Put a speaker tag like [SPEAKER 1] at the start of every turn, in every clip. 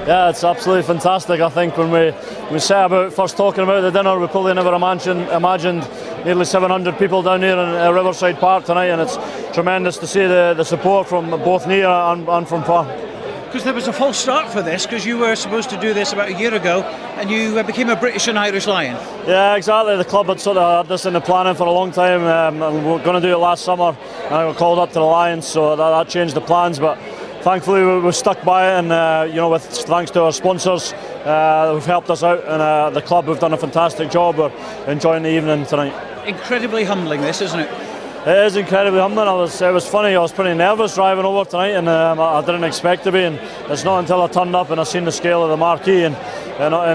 [SPEAKER 1] Yeah, it's absolutely fantastic. I think when we set about first talking about the dinner, we probably never imagined nearly 700 people down here in Riverside Park tonight, and it's tremendous to see the support from both near and from far.
[SPEAKER 2] Because there was a false start for this, because you were supposed to do this about a year ago, and you became a British and Irish Lion.
[SPEAKER 1] Yeah, exactly. The club had sort of had this in the planning for a long time, and we were going to do it last summer, and I got called up to the Lions, so that changed the plans. But thankfully we stuck by it, and you know, with thanks to our sponsors who've helped us out, and the club have done a fantastic job. We're enjoying the evening tonight.
[SPEAKER 2] Incredibly humbling, this, isn't it?
[SPEAKER 1] It is incredibly humbling. It was funny, I was pretty nervous driving over tonight, and I didn't expect to be, and it's not until I turned up and I seen the scale of the marquee and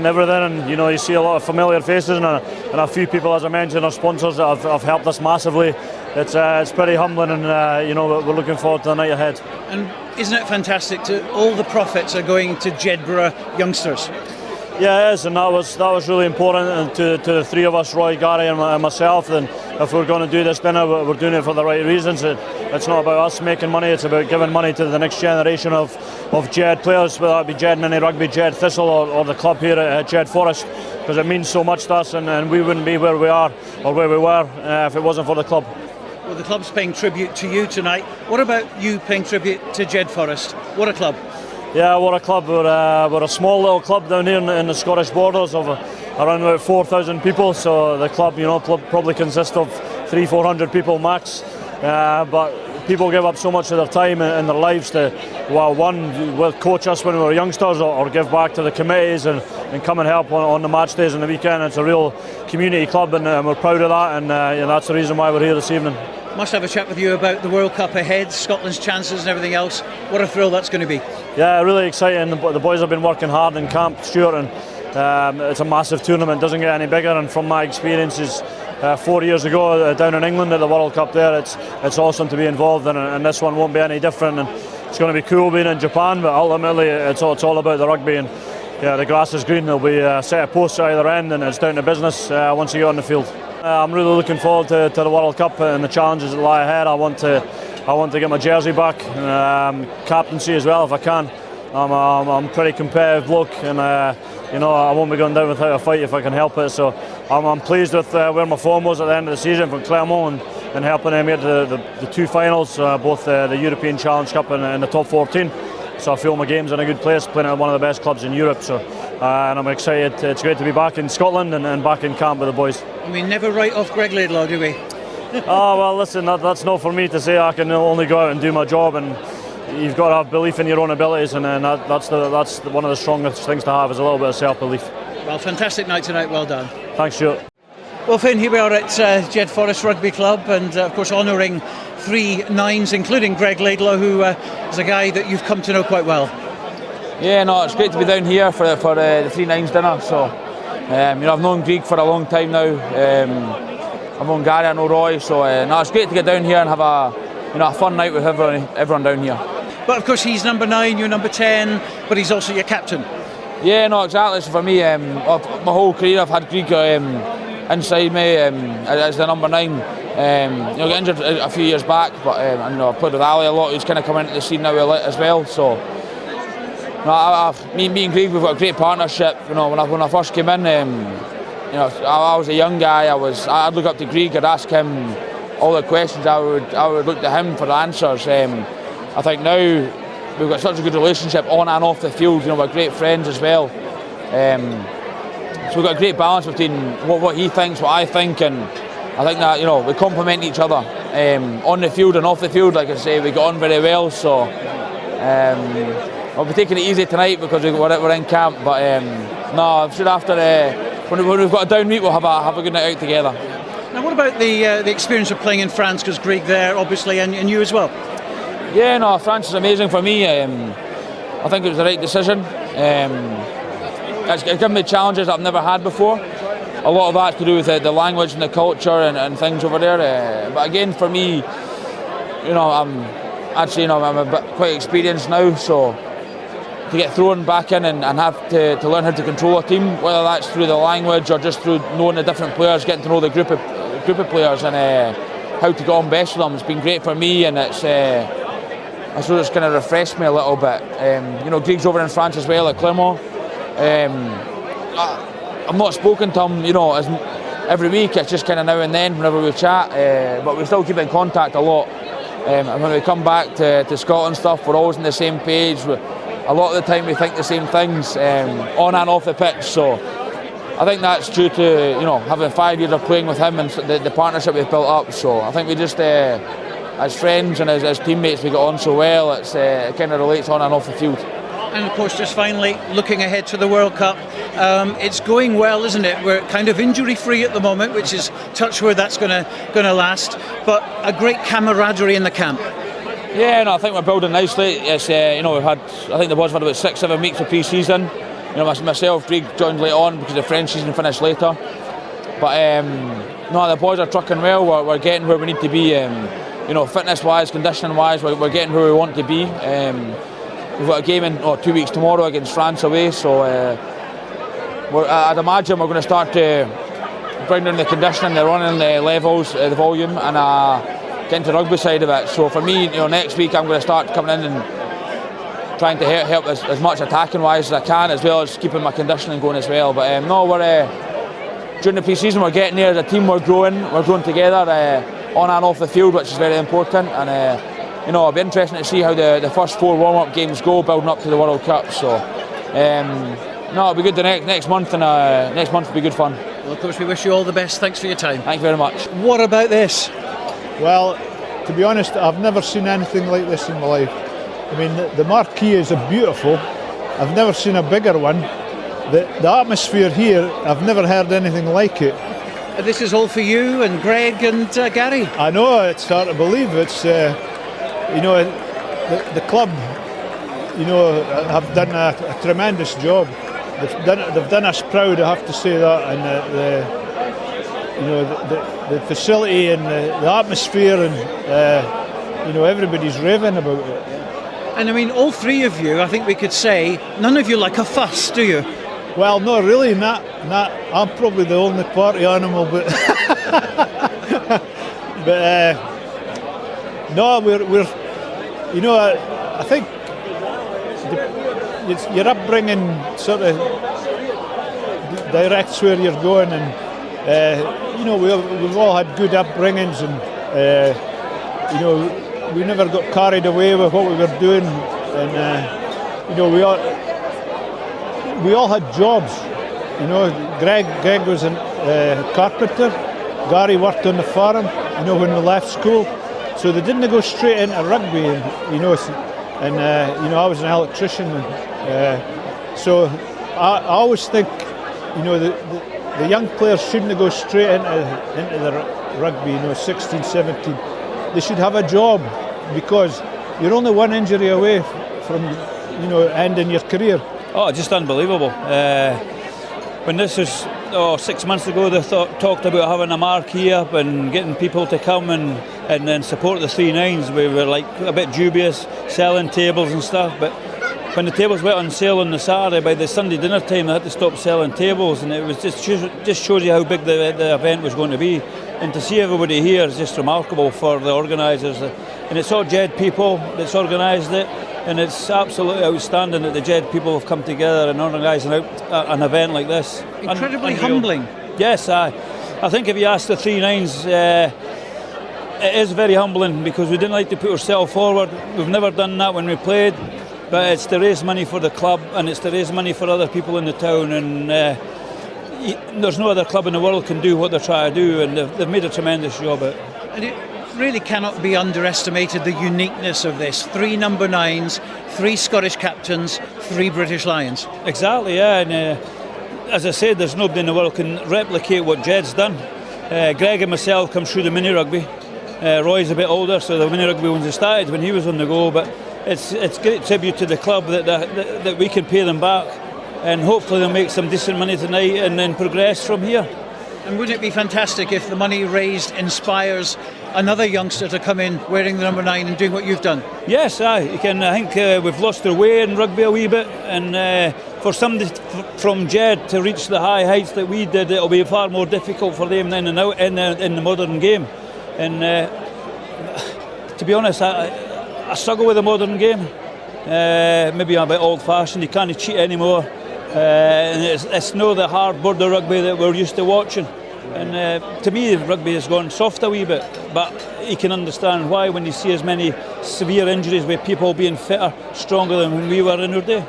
[SPEAKER 1] everything, and you know, you see a lot of familiar faces and a few people, as I mentioned, our sponsors that have helped us massively. It's pretty humbling, and you know, we're looking forward to the night ahead. And
[SPEAKER 2] isn't it fantastic to all the profits are going to Jedburgh youngsters?
[SPEAKER 1] Yeah, it is, and that was really important, and to the three of us, Roy, Gary and myself. And if we're going to do this dinner, we're doing it for the right reasons. It's not about us making money, it's about giving money to the next generation of Jed players, whether it be Jed Mini Rugby, Jed Thistle or the club here at Jed-Forest, because it means so much to us, and we wouldn't be where we are or where we were if it wasn't for the club.
[SPEAKER 2] Well, the club's paying tribute to you tonight. What about you paying tribute to Jed-Forest? What a club.
[SPEAKER 1] Yeah, what a club. We're a small little club down here in the Scottish borders of around about 4,000 people, so the club, you know, probably consists of 300-400 people max, but people give up so much of their time and their lives to, well, one, will coach us when we were youngsters, or give back to the committees and come and help on the match days and the weekend. It's a real community club, and we're proud of that, and that's the reason why we're here this evening.
[SPEAKER 2] Must have a chat with you about the World Cup ahead, Scotland's chances and everything else. What a thrill that's going to be.
[SPEAKER 1] Yeah, really exciting. The boys have been working hard in camp, Stuart, and it's a massive tournament, doesn't get any bigger, and from my experiences 4 years ago down in England at the World Cup there, it's awesome to be involved in, and this one won't be any different, and it's going to be cool being in Japan, but ultimately it's all about the rugby, and yeah, the grass is green. There'll be a set of posts at either end, and it's down to business once you get on the field. I'm really looking forward to the World Cup and the challenges that lie ahead. I want to get my jersey back, captaincy as well if I can. I'm a pretty competitive bloke, and you know, I won't be going down without a fight if I can help it. So I'm pleased with where my form was at the end of the season for Clermont, and helping them get to the two finals, both the European Challenge Cup and the top 14. So I feel my game's in a good place, playing at one of the best clubs in Europe. So and I'm excited. It's great to be back in Scotland and back in camp with the boys.
[SPEAKER 2] And we never write off Greig Laidlaw, do we?
[SPEAKER 1] Oh well, listen, that's not for me to say. I can only go out and do my job, and you've got to have belief in your own abilities, and that's one of the strongest things to have, is a little bit of self-belief.
[SPEAKER 2] Well, fantastic night tonight. Well done.
[SPEAKER 1] Thanks, Stuart.
[SPEAKER 2] Well, Finn, here we are at Jed-Forest Rugby Club, and of course honouring 3 nines, including Greig Laidlaw, who is a guy that you've come to know quite well.
[SPEAKER 3] Yeah, no, it's great to be down here for the 3 nines dinner. So, you know, I've known Greig for a long time now. I've known Gary, I know Roy. So, no, it's great to get down here and have a fun night with everyone down here.
[SPEAKER 2] But of course, he's number 9, you're number 10, but he's also your captain.
[SPEAKER 3] Yeah, no, exactly. So for me, my whole career, I've had Greig inside me as the number 9. You know, got injured a few years back, but you know, I played with Ali a lot. He's kind of come into the scene now as well. So, you know, me and Greig, we've got a great partnership. You know, when I first came in, you know, I was a young guy. I'd look up to Greig. I'd ask him all the questions. I would look to him for the answers. I think now we've got such a good relationship on and off the field. You know, we're great friends as well. So we've got a great balance between what he thinks, what I think, and I think that, you know, we complement each other on the field and off the field. Like I say, we get on very well. So I'll be taking it easy tonight because we're in camp. But no, I'm sure after when we've got a down week, we'll have a good night out together.
[SPEAKER 2] Now, what about the experience of playing in France? Because Greig there, obviously, and you as well.
[SPEAKER 3] Yeah, no, France is amazing for me. I think it was the right decision. It's given me challenges that I've never had before. A lot of that's to do with the language and the culture and things over there. But again, for me, you know, I'm a bit quite experienced now, so to get thrown back in and have to learn how to control a team, whether that's through the language or just through knowing the different players, getting to know the group of players, and how to get on best with them. It's been great for me, and it's I suppose it's kind of refreshed me a little bit. You know, Greig's over in France as well at Clermont. I've not spoken to him, you know, every week. It's just kind of now and then whenever we chat, but we still keep in contact a lot. And when we come back to Scotland stuff, we're always on the same page. A lot of the time we think the same things on and off the pitch. So I think that's due to, you know, having 5 years of playing with him and the partnership we've built up. So I think we just, as friends and as teammates, we get on so well. It kind of relates on and off the field.
[SPEAKER 2] And of course, just finally, looking ahead to the World Cup, it's going well, isn't it? We're kind of injury-free at the moment, which is touch wood that's going to last. But a great camaraderie in the camp.
[SPEAKER 3] Yeah, no, I think we're building nicely. It's you know, I think the boys have had about 6-7 weeks of pre-season. You know, myself, Greig joined late on because the French season finished later. But no, the boys are trucking well. We're getting where we need to be. You know, fitness-wise, conditioning-wise, we're getting where we want to be. We've got a game in 2 weeks tomorrow against France away, so I'd imagine we're going to start to bring down the conditioning, the running, the levels, the volume, and get into the rugby side of it. So for me, you know, next week I'm going to start coming in and trying to help as much attacking-wise as I can, as well as keeping my conditioning going as well. But no, we're during the pre-season we're getting there as a team. We're growing together on and off the field, which is very important. And you know, it'll be interesting to see how the first 4 warm-up games go, building up to the World Cup. So, no, it'll be good the next month, and next month will be good fun.
[SPEAKER 2] Well, of course, we wish you all the best. Thanks for your time.
[SPEAKER 3] Thank you very much.
[SPEAKER 2] What about this?
[SPEAKER 4] Well, to be honest, I've never seen anything like this in my life. I mean, the marquee is beautiful. I've never seen a bigger one. The atmosphere here, I've never heard anything like it.
[SPEAKER 2] This is all for you and Greig and Gary.
[SPEAKER 4] I know, it's hard to believe. It's you know, the club, you know, have done a tremendous job. They've done us proud, I have to say that. And you know, the facility and the atmosphere, and you know, everybody's raving about it.
[SPEAKER 2] And I mean, all 3 of you, I think we could say, none of you like a fuss, do you?
[SPEAKER 4] Well, no, really, not. I'm probably the only party animal, but but. No, we're you know, I think your upbringing sort of directs where you're going, and you know, we've all had good upbringings, and you know, we never got carried away with what we were doing, and you know, we all had jobs. You know, Greig was a carpenter. Gary worked on the farm, you know, when we left school. So they didn't go straight into rugby, and you know, you know, I was an electrician, and so I always think, you know, the young players shouldn't go straight into the rugby. You know, 16, 17, they should have a job, because you're only one injury away from, you know, ending your career.
[SPEAKER 5] Oh, just unbelievable. When this was 6 months ago, they talked about having a marquee up and getting people to come and then support the 3 Nines. We were like a bit dubious, selling tables and stuff, but when the tables went on sale on the Saturday, by the Sunday dinner time they had to stop selling tables, and it was just shows you how big the event was going to be. And to see everybody here is just remarkable for the organisers. And it's all Jed people that's organised it, and it's absolutely outstanding that the Jed people have come together and organising an event like this.
[SPEAKER 2] Incredibly humbling.
[SPEAKER 5] Yes, I think if you ask the 3 Nines, it is very humbling, because we didn't like to put ourselves forward. We've never done that when we played, but it's to raise money for the club, and it's to raise money for other people in the town, and there's no other club in the world can do what they're trying to do, and they've made a tremendous job of it.
[SPEAKER 2] And it really cannot be underestimated, the uniqueness of this. 3 number 9s, 3 Scottish captains, 3 British Lions.
[SPEAKER 5] Exactly, yeah, and as I said, there's nobody in the world can replicate what Jed's done. Greig and myself come through the mini rugby. Roy's a bit older, so the mini rugby ones started when he was on the go, but it's great tribute to the club that we can pay them back, and hopefully they'll make some decent money tonight and then progress from here.
[SPEAKER 2] And wouldn't it be fantastic if the money raised inspires another youngster to come in wearing the number 9 and doing what you've done?
[SPEAKER 5] Yes, I think we've lost our way in rugby a wee bit, and for somebody from Jed to reach the high heights that we did, it'll be far more difficult for them than in the modern game. And to be honest, I struggle with the modern game. Maybe I'm a bit old-fashioned. You can't cheat anymore. And it's not the hard border rugby that we're used to watching. And to me, rugby has gone soft a wee bit. But you can understand why when you see as many severe injuries with people being fitter, stronger than when we were in our day.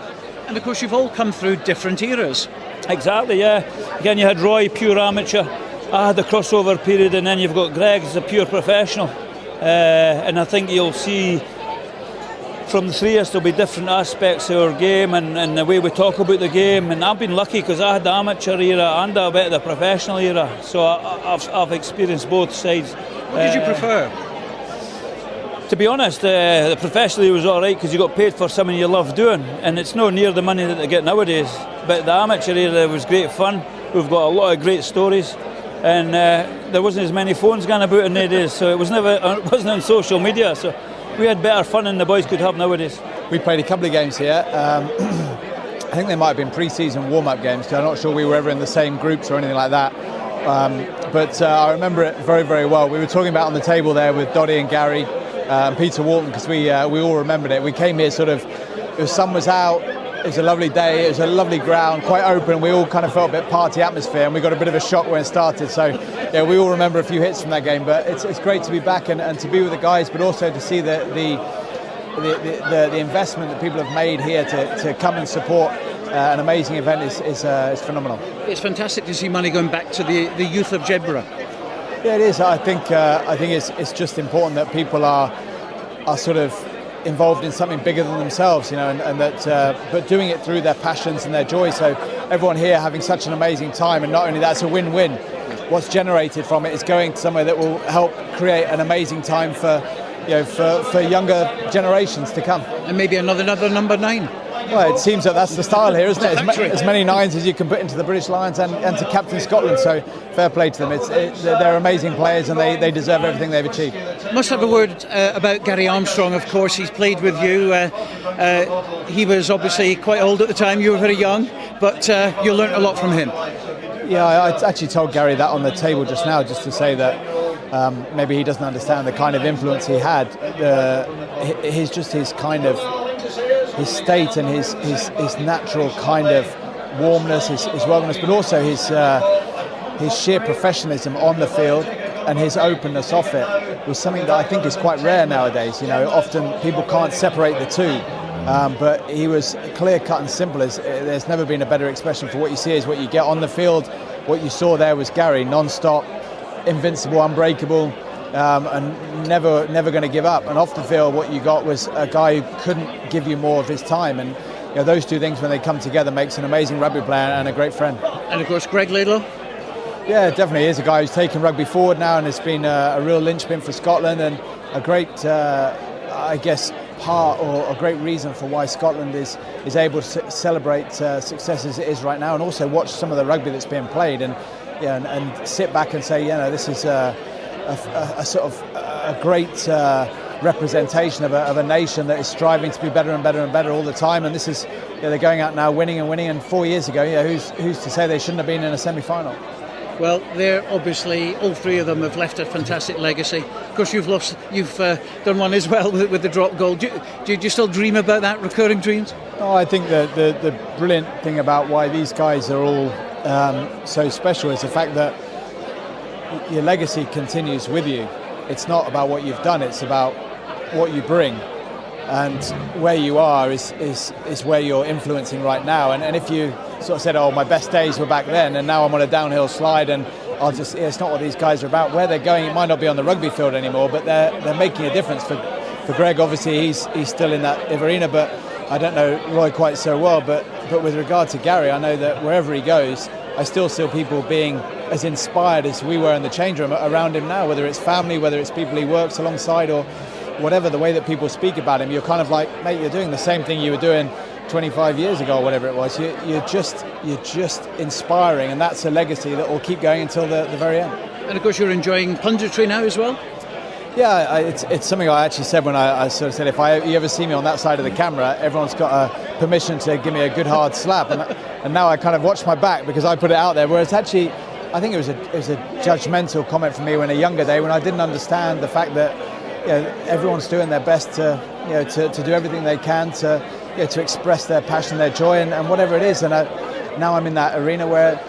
[SPEAKER 2] And of course, you've all come through different eras.
[SPEAKER 5] Exactly, yeah. Again, you had Roy, pure amateur. I had the crossover period, and then you've got Greig as a pure professional. And I think you'll see from the three of us there'll be different aspects of our game and the way we talk about the game. And I've been lucky because I had the amateur era and a bit of the professional era. So I've experienced both sides.
[SPEAKER 2] What did you prefer?
[SPEAKER 5] To be honest, the professional was all right because you got paid for something you love doing, and it's no near the money that they get nowadays. But the amateur era was great fun. We've got a lot of great stories, and there wasn't as many phones going about in the days, so it wasn't on social media. So we had better fun than the boys could have nowadays.
[SPEAKER 6] We played a couple of games here. I think they might have been pre-season warm-up games because I'm not sure we were ever in the same groups or anything like that. But I remember it very, very well. We were talking about on the table there with Doddy and Gary. Peter Walton, because we all remembered it. We came here the sun was out, it was a lovely day, it was a lovely ground, quite open. We all kind of felt a bit party atmosphere, and we got a bit of a shock when it started. So yeah, we all remember a few hits from that game. But it's great to be back and to be with the guys, but also to see the investment that people have made here to come and support an amazing event is phenomenal.
[SPEAKER 2] It's fantastic to see money going back to the youth of Jedburgh.
[SPEAKER 6] Yeah, it is. I think it's just important that people are sort of involved in something bigger than themselves, you know, and that but doing it through their passions and their joy. So everyone here having such an amazing time, and not only that, it's a win-win. What's generated from it is going somewhere that will help create an amazing time for younger generations to come.
[SPEAKER 2] And maybe another number 9.
[SPEAKER 6] Well, it seems that that's the style here, isn't it? As many 9s as you can put into the British Lions and to captain Scotland. So fair play to them. They're amazing players, and they deserve everything they've achieved.
[SPEAKER 2] Must have a word about Gary Armstrong. Of course, he's played with you. He was obviously quite old at the time. You were very young, but you learnt a lot from him.
[SPEAKER 6] Yeah, I actually told Gary that on the table just now, just to say that maybe he doesn't understand the kind of influence he had. His state and his natural kind of warmness, his welcomeness, but also his sheer professionalism on the field and his openness off it was something that I think is quite rare nowadays. You know, often people can't separate the two, but he was clear cut and simple. There's never been a better expression for what you see is what you get on the field. What you saw there was Gary, non-stop, invincible, unbreakable. And never going to give up. And off the field, what you got was a guy who couldn't give you more of his time. And those two things, when they come together, makes an amazing rugby player and a great friend.
[SPEAKER 2] And of course, Greig Laidlaw.
[SPEAKER 6] Yeah, definitely. He's a guy who's taken rugby forward now and has been a real linchpin for Scotland, and a great, part or a great reason for why Scotland is able to celebrate success as it is right now, and also watch some of the rugby that's being played and sit back and say, this is a sort of a great representation of a nation that is striving to be better and better and better all the time. And this is, they're going out now winning and winning. And 4 years ago, who's to say they shouldn't have been in a semi-final?
[SPEAKER 2] Well, they're obviously, all three of them have left a fantastic legacy. Of course, you've done one as well with the drop goal. Do you still dream about that, recurring dreams?
[SPEAKER 6] Oh, I think the brilliant thing about why these guys are all so special is the fact that your legacy continues with you. It's not about what you've done, it's about what you bring. And where you are is where you're influencing right now. And if you sort of said, my best days were back then and now I'm on a downhill slide and it's not what these guys are about. Where they're going, it might not be on the rugby field anymore, but they're making a difference. For Greig, obviously he's still in that arena, but I don't know Roy quite so well. But with regard to Gary, I know that wherever he goes, I still see people being as inspired as we were in the change room around him now, whether it's family, whether it's people he works alongside, or whatever, the way that people speak about him. You're kind of like, mate, you're doing the same thing you were doing 25 years ago or whatever it was. You're just inspiring, and that's a legacy that will keep going until the very end.
[SPEAKER 2] And of course you're enjoying punditry now as well?
[SPEAKER 6] Yeah, it's something I actually said when I sort of said, if you ever see me on that side of the camera, everyone's got permission to give me a good hard slap, and now I kind of watch my back because I put it out there, whereas actually I think it was a judgmental comment from me when a younger day, when I didn't understand the fact that everyone's doing their best to do everything they can to express their passion, their joy, and whatever it is. And now I'm in that arena where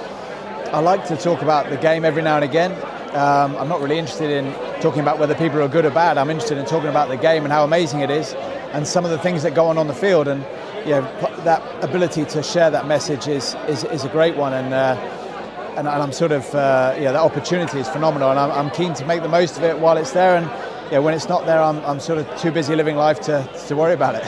[SPEAKER 6] I like to talk about the game every now and again. I'm not really interested in talking about whether people are good or bad. I'm interested in talking about the game and how amazing it is, and some of the things that go on the field. And that ability to share that message is a great one. And I'm sort of that opportunity is phenomenal, and I'm keen to make the most of it while it's there. And when it's not there, I'm sort of too busy living life to worry about it.